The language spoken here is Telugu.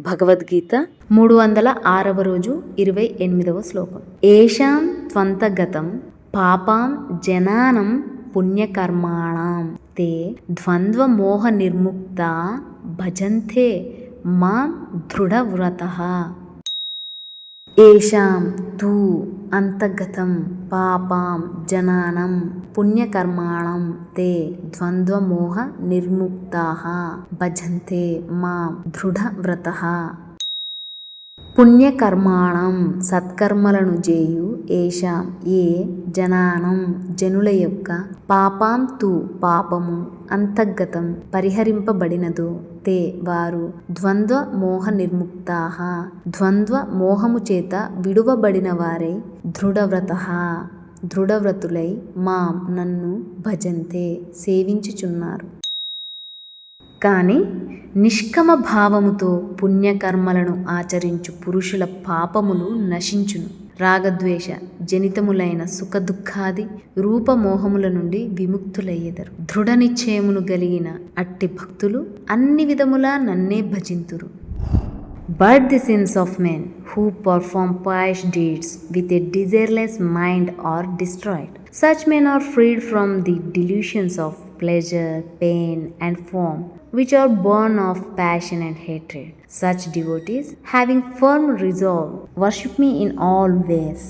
భగవద్గీత 306వ రోజు 28వ శ్లోకం. ఏషాం త్వంతగతం పాపాం జనానం పుణ్యకర్మాణం తే ద్వంద్వ మోహ నిర్ముక్తా భజంతే మాం దృఢవ్రతః. ఏషాం తు అంతర్గతం పాపాం జనానం పుణ్యకర్మాణం తే ద్వంద్వమోహ నిర్ముక్తాః భజంతే మాం దృఢవ్రతః. పుణ్యకర్మాణం సత్కర్మలను చేయు ఏషాం ఏ జనానం జనుల యొక్క పాపాం తు పాపము అంతర్గతం పరిహరింపబడినదో తే వారు ద్వంద్వ మోహ నిర్ముక్తాః ద్వంద్వ మోహము చేత విడువబడిన వారై దృఢవ్రతః దృఢవ్రతులై మాం నన్ను భజంతే సేవించుచున్నారు. కానీ నిష్కమ భావముతో పుణ్యకర్మలను ఆచరించు పురుషుల పాపములు నశించును. రాగద్వేష జనితములైన సుఖదుఖాది రూపమోహముల నుండి విముక్తులయ్యెదరు. దృఢ నిశ్చయమును గలిగిన అట్టి భక్తులు అన్ని విధములా నన్నే భజింతురు. But the sins of men who perform pious deeds with a desireless mind are destroyed. Such men are freed from the delusions of pleasure, pain, and form, which are born of passion and hatred. Such devotees, having firm resolve, worship me in all ways.